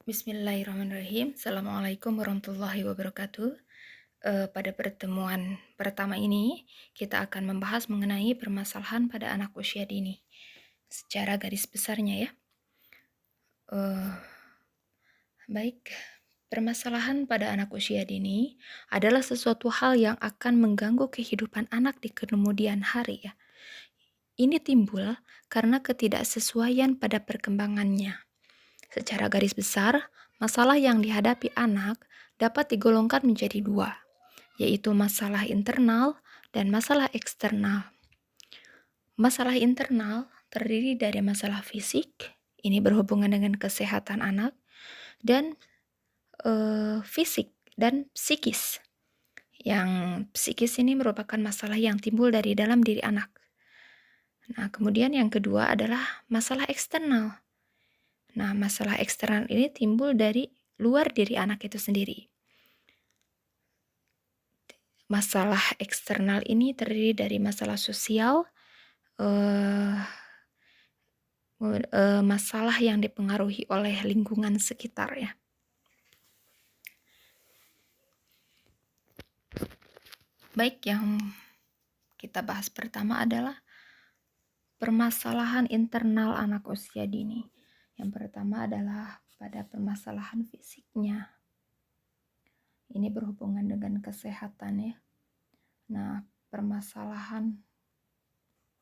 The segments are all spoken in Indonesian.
Bismillahirrahmanirrahim. Assalamualaikum warahmatullahi wabarakatuh. Pada pertemuan pertama ini, kita akan membahas mengenai permasalahan pada anak usia dini. Secara garis besarnya ya. Eh, Baik, permasalahan pada anak usia dini adalah sesuatu hal yang akan mengganggu kehidupan anak di kemudian hari ya. Ini timbul karena ketidaksesuaian pada perkembangannya. Secara garis besar, masalah yang dihadapi anak dapat digolongkan menjadi dua, yaitu masalah internal dan masalah eksternal. Masalah internal terdiri dari masalah fisik, ini berhubungan dengan kesehatan anak, dan fisik dan psikis. Yang psikis ini merupakan masalah yang timbul dari dalam diri anak. Nah, kemudian yang kedua adalah masalah eksternal. Nah, masalah eksternal ini timbul dari luar diri anak itu sendiri. Masalah eksternal ini terdiri dari masalah sosial, masalah yang dipengaruhi oleh lingkungan sekitar ya. Baik, yang kita bahas pertama adalah permasalahan internal anak usia dini. Yang pertama adalah pada permasalahan fisiknya. Ini berhubungan dengan kesehatan ya. Nah, permasalahan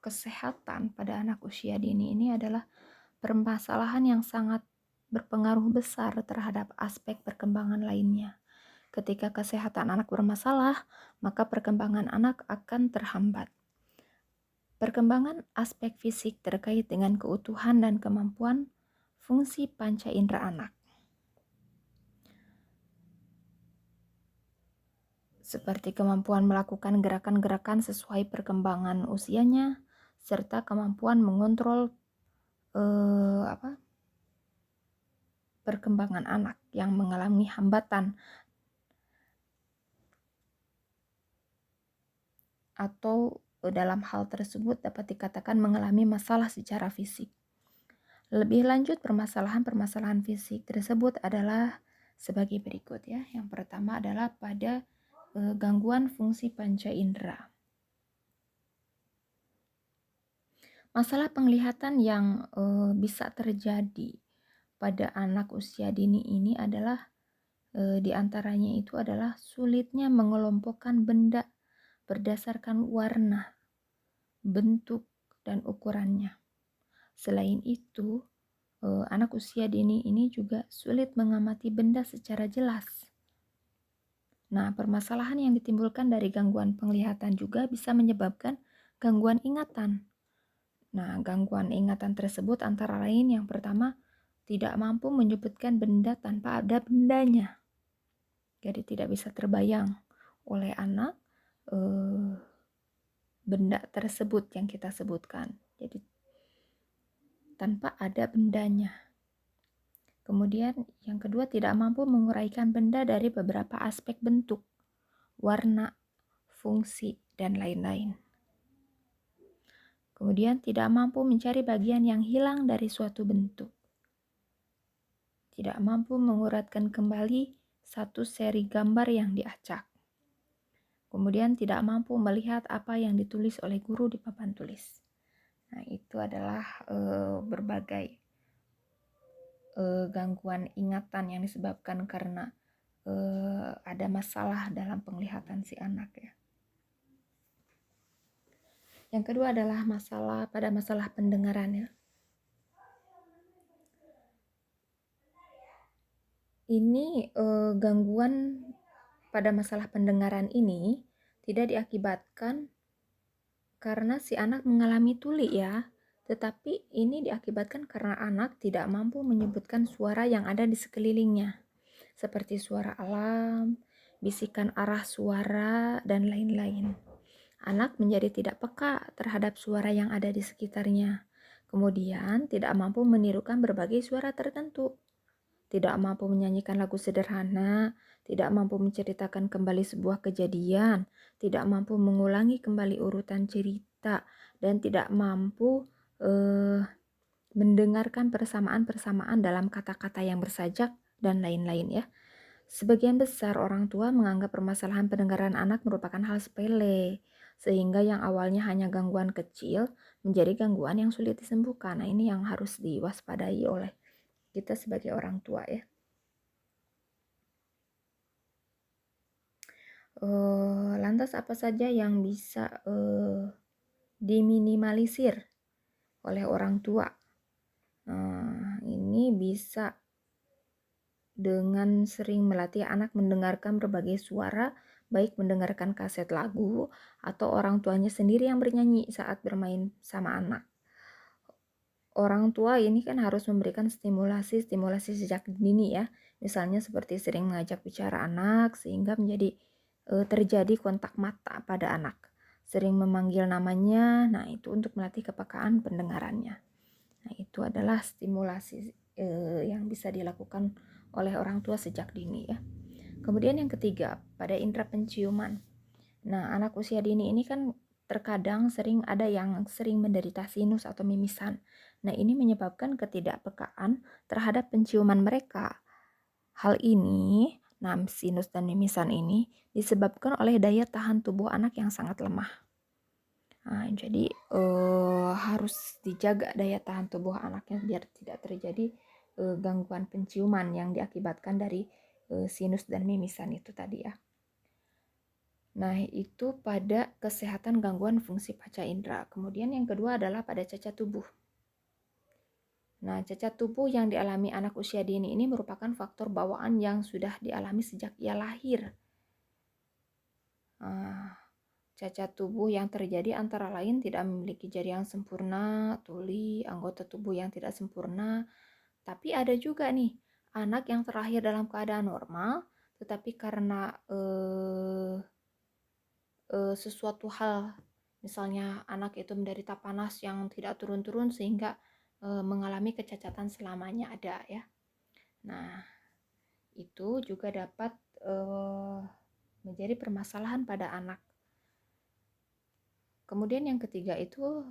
kesehatan pada anak usia dini ini adalah permasalahan yang sangat berpengaruh besar terhadap aspek perkembangan lainnya. Ketika kesehatan anak bermasalah, maka perkembangan anak akan terhambat. Perkembangan aspek fisik terkait dengan keutuhan dan kemampuan fungsi panca indera anak. Seperti kemampuan melakukan gerakan-gerakan sesuai perkembangan usianya, serta kemampuan mengontrol perkembangan anak yang mengalami hambatan atau dalam hal tersebut dapat dikatakan mengalami masalah secara fisik. Lebih lanjut, permasalahan-permasalahan fisik tersebut adalah sebagai berikut ya. Yang pertama adalah pada gangguan fungsi panca indera. Masalah penglihatan yang bisa terjadi pada anak usia dini ini adalah diantaranya itu adalah sulitnya mengelompokkan benda berdasarkan warna, bentuk, dan ukurannya. Selain itu, anak usia dini ini juga sulit mengamati benda secara jelas. Nah, permasalahan yang ditimbulkan dari gangguan penglihatan juga bisa menyebabkan gangguan ingatan. Nah, gangguan ingatan tersebut antara lain yang pertama, tidak mampu menyebutkan benda tanpa ada bendanya. Jadi tidak bisa terbayang oleh anak benda tersebut yang kita sebutkan. Jadi tanpa ada bendanya. Kemudian yang kedua, tidak mampu menguraikan benda dari beberapa aspek bentuk, warna, fungsi, dan lain-lain. Kemudian tidak mampu mencari bagian yang hilang dari suatu bentuk. Tidak mampu menguratkan kembali satu seri gambar yang diacak. Kemudian tidak mampu melihat apa yang ditulis oleh guru di papan tulis. Nah, itu adalah berbagai gangguan ingatan yang disebabkan karena ada masalah dalam penglihatan si anak ya. Yang kedua adalah masalah pendengaran ya. Ini gangguan pada masalah pendengaran ini tidak diakibatkan karena si anak mengalami tuli ya, tetapi ini diakibatkan karena anak tidak mampu menyebutkan suara yang ada di sekelilingnya, seperti suara alam, bisikan arah suara, dan lain-lain. Anak menjadi tidak peka terhadap suara yang ada di sekitarnya. Kemudian tidak mampu menirukan berbagai suara tertentu. Tidak mampu menyanyikan lagu sederhana, tidak mampu menceritakan kembali sebuah kejadian, tidak mampu mengulangi kembali urutan cerita, dan tidak mampu mendengarkan persamaan-persamaan dalam kata-kata yang bersajak dan lain-lain ya. Sebagian besar orang tua menganggap permasalahan pendengaran anak merupakan hal sepele, sehingga yang awalnya hanya gangguan kecil menjadi gangguan yang sulit disembuhkan. Nah, ini yang harus diwaspadai oleh kita sebagai orang tua ya. Lantas apa saja yang bisa diminimalisir oleh orang tua? Ini bisa dengan sering melatih anak mendengarkan berbagai suara, baik mendengarkan kaset lagu atau orang tuanya sendiri yang bernyanyi saat bermain sama anak. Orang tua ini kan harus memberikan stimulasi sejak dini ya. Misalnya seperti sering mengajak bicara anak sehingga menjadi terjadi kontak mata pada anak. Sering memanggil namanya, nah itu untuk melatih kepekaan pendengarannya. Nah, itu adalah stimulasi yang bisa dilakukan oleh orang tua sejak dini ya. Kemudian yang ketiga, pada indera penciuman. Nah, anak usia dini ini kan terkadang sering ada yang sering menderita sinus atau mimisan. Nah, ini menyebabkan ketidakpekaan terhadap penciuman mereka. Hal ini, sinus dan mimisan ini disebabkan oleh daya tahan tubuh anak yang sangat lemah. Nah, jadi harus dijaga daya tahan tubuh anaknya biar tidak terjadi gangguan penciuman yang diakibatkan dari sinus dan mimisan itu tadi ya. Nah, itu pada kesehatan gangguan fungsi panca indera. Kemudian yang kedua adalah pada cacat tubuh. Nah, cacat tubuh yang dialami anak usia dini ini merupakan faktor bawaan yang sudah dialami sejak ia lahir. Cacat tubuh yang terjadi antara lain tidak memiliki jari yang sempurna, tuli, anggota tubuh yang tidak sempurna. Tapi ada juga nih, anak yang terlahir dalam keadaan normal, tetapi karena sesuatu hal, misalnya anak itu menderita panas yang tidak turun-turun sehingga mengalami kecacatan selamanya ada ya. Nah, itu juga dapat menjadi permasalahan pada anak. Kemudian yang ketiga itu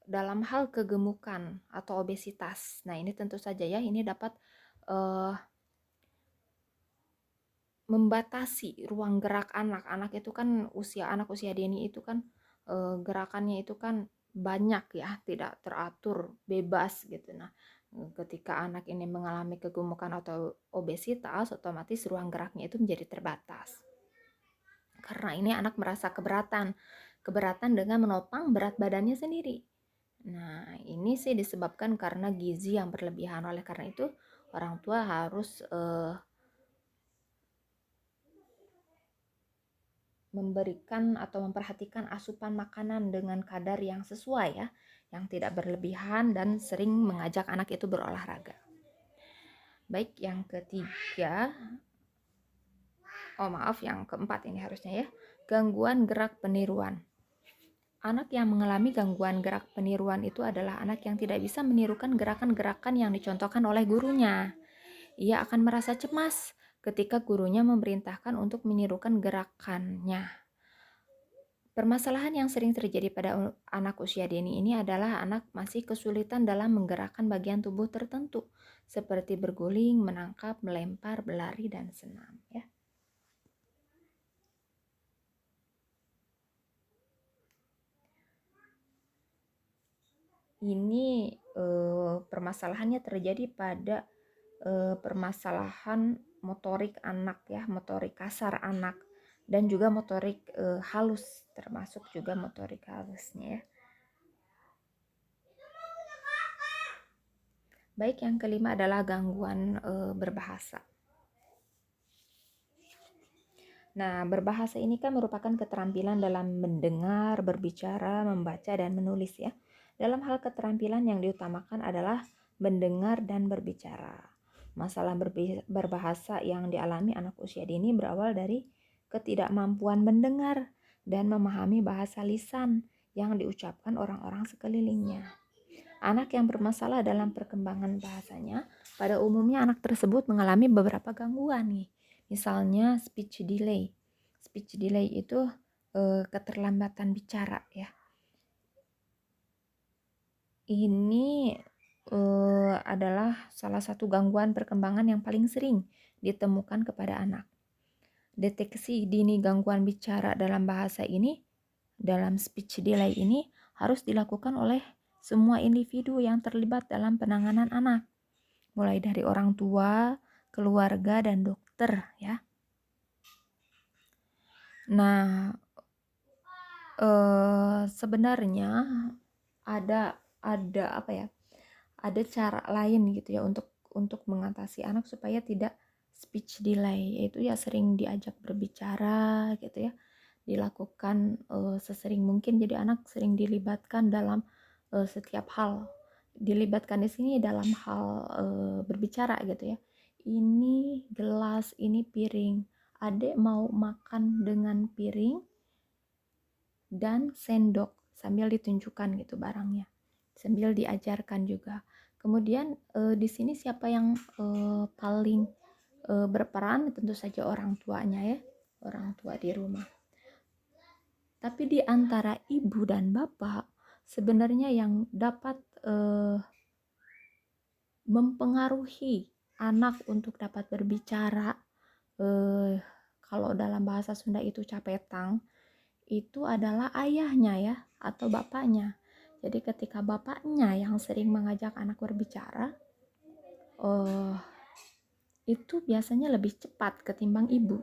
dalam hal kegemukan atau obesitas. Nah, ini tentu saja ya, ini dapat membatasi ruang gerak anak. Anak itu kan anak usia dini itu kan gerakannya itu kan banyak ya, tidak teratur, bebas gitu. Nah, ketika anak ini mengalami kegemukan atau obesitas, otomatis ruang geraknya itu menjadi terbatas. Karena ini anak merasa keberatan dengan menopang berat badannya sendiri. Nah, ini sih disebabkan karena gizi yang berlebihan. Oleh karena itu, orang tua harus memberikan atau memperhatikan asupan makanan dengan kadar yang sesuai ya, yang tidak berlebihan dan sering mengajak anak itu berolahraga. Baik, yang ketiga, yang keempat ini harusnya ya, gangguan gerak peniruan. Anak yang mengalami gangguan gerak peniruan itu adalah anak yang tidak bisa menirukan gerakan-gerakan yang dicontohkan oleh gurunya. Ia akan merasa cemas ketika gurunya memerintahkan untuk menirukan gerakannya. Permasalahan yang sering terjadi pada anak usia dini ini adalah anak masih kesulitan dalam menggerakkan bagian tubuh tertentu, seperti berguling, menangkap, melempar, berlari, dan senam. Ya. Ini permasalahannya terjadi pada permasalahan motorik anak ya, motorik kasar anak, dan juga motorik halus, termasuk juga motorik halusnya ya. Baik, yang kelima adalah gangguan berbahasa. Nah, berbahasa ini kan merupakan keterampilan dalam mendengar, berbicara, membaca, dan menulis ya. Dalam hal keterampilan yang diutamakan adalah mendengar dan berbicara. Masalah berbahasa yang dialami anak usia dini berawal dari ketidakmampuan mendengar dan memahami bahasa lisan yang diucapkan orang-orang sekelilingnya. Anak yang bermasalah dalam perkembangan bahasanya, pada umumnya anak tersebut mengalami beberapa gangguan nih. Misalnya speech delay. Speech delay itu keterlambatan bicara ya. Ini adalah salah satu gangguan perkembangan yang paling sering ditemukan kepada anak. Deteksi dini gangguan bicara dalam bahasa ini, dalam speech delay ini, harus dilakukan oleh semua individu yang terlibat dalam penanganan anak, mulai dari orang tua, keluarga, dan dokter ya. Nah, sebenarnya ada apa ya? Ada cara lain gitu ya untuk mengatasi anak supaya tidak speech delay, yaitu ya sering diajak berbicara gitu ya, dilakukan sesering mungkin. Jadi anak sering dilibatkan dalam setiap hal. Dilibatkan di sini dalam hal berbicara gitu ya. Ini gelas, ini piring. Adek mau makan dengan piring dan sendok, sambil ditunjukkan gitu barangnya, sambil diajarkan juga. Kemudian di sini siapa yang paling berperan? Tentu saja orang tuanya ya, orang tua di rumah. Tapi di antara ibu dan bapak sebenarnya yang dapat mempengaruhi anak untuk dapat berbicara, kalau dalam bahasa Sunda itu capetang, itu adalah ayahnya ya, atau bapaknya. Jadi ketika bapaknya yang sering mengajak anak berbicara, itu biasanya lebih cepat ketimbang ibu.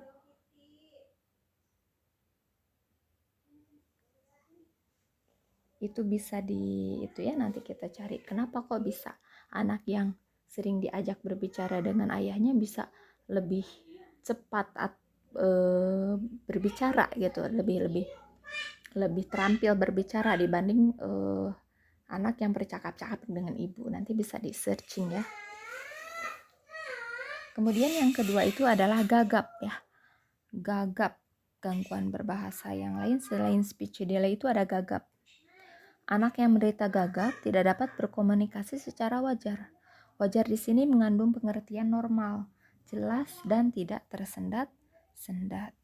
Itu bisa itu ya, nanti kita cari kenapa kok bisa anak yang sering diajak berbicara dengan ayahnya bisa lebih cepat berbicara gitu, lebih terampil berbicara dibanding anak yang bercakap-cakap dengan ibu. Nanti bisa di searching ya. Kemudian yang kedua itu adalah gagap ya. Gagap, gangguan berbahasa yang lain selain speech delay itu ada gagap. Anak yang menderita gagap tidak dapat berkomunikasi secara wajar. Wajar di sini mengandung pengertian normal, jelas dan tidak tersendat-sendat.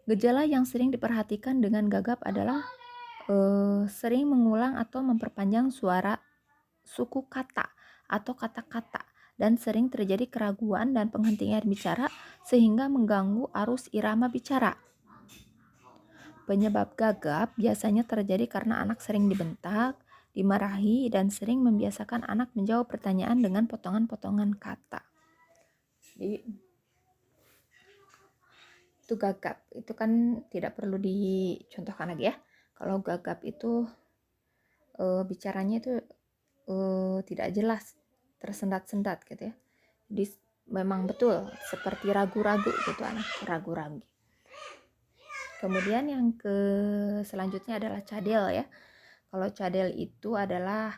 Gejala yang sering diperhatikan dengan gagap adalah sering mengulang atau memperpanjang suara suku kata atau kata-kata, dan sering terjadi keraguan dan penghentian bicara sehingga mengganggu arus irama bicara. Penyebab gagap biasanya terjadi karena anak sering dibentak, dimarahi, dan sering membiasakan anak menjawab pertanyaan dengan potongan-potongan kata. Jadi itu gagap, itu kan tidak perlu dicontohkan lagi ya. Kalau gagap itu bicaranya itu tidak jelas, tersendat-sendat gitu ya. Jadi memang betul seperti ragu-ragu gitu, anak ragu-ragu. Kemudian yang selanjutnya adalah cadel ya. Kalau cadel itu adalah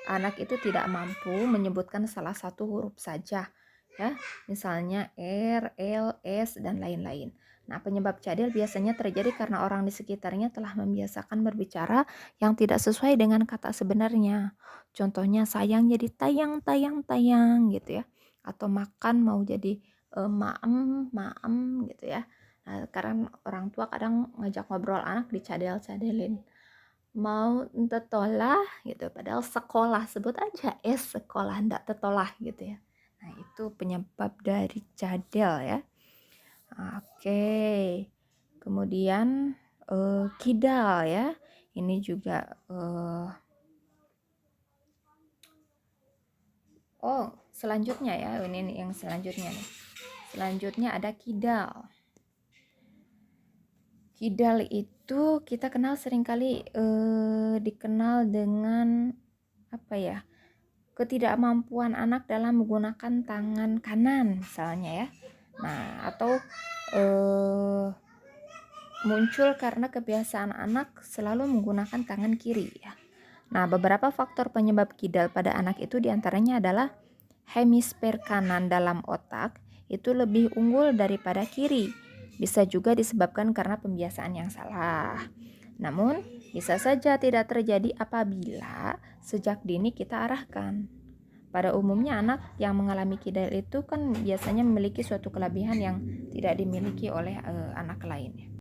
anak itu tidak mampu menyebutkan salah satu huruf saja ya, misalnya R, L, S, dan lain-lain. Nah, penyebab cadel biasanya terjadi karena orang di sekitarnya telah membiasakan berbicara yang tidak sesuai dengan kata sebenarnya. Contohnya sayang jadi tayang, tayang, tayang gitu ya. Atau makan mau jadi maem, maem gitu ya. Nah, karena orang tua kadang ngajak ngobrol anak dicadel-cadelin. Mau tetolah gitu, padahal sekolah, sebut aja sekolah, ndak tetolah gitu ya. Nah, itu penyebab dari cadel ya. Oke. Kemudian kidal ya. Ini juga selanjutnya ya. Ini yang selanjutnya nih. Selanjutnya ada kidal. Kidal itu kita kenal seringkali dikenal dengan apa ya? Ketidakmampuan anak dalam menggunakan tangan kanan misalnya ya. Nah, atau muncul karena kebiasaan anak selalu menggunakan tangan kiri ya. Nah, beberapa faktor penyebab kidal pada anak itu diantaranya adalah hemisfer kanan dalam otak itu lebih unggul daripada kiri. Bisa juga disebabkan karena pembiasaan yang salah. Namun, bisa saja tidak terjadi apabila sejak dini kita arahkan. Pada umumnya anak yang mengalami kidal itu kan biasanya memiliki suatu kelebihan yang tidak dimiliki oleh anak lainnya.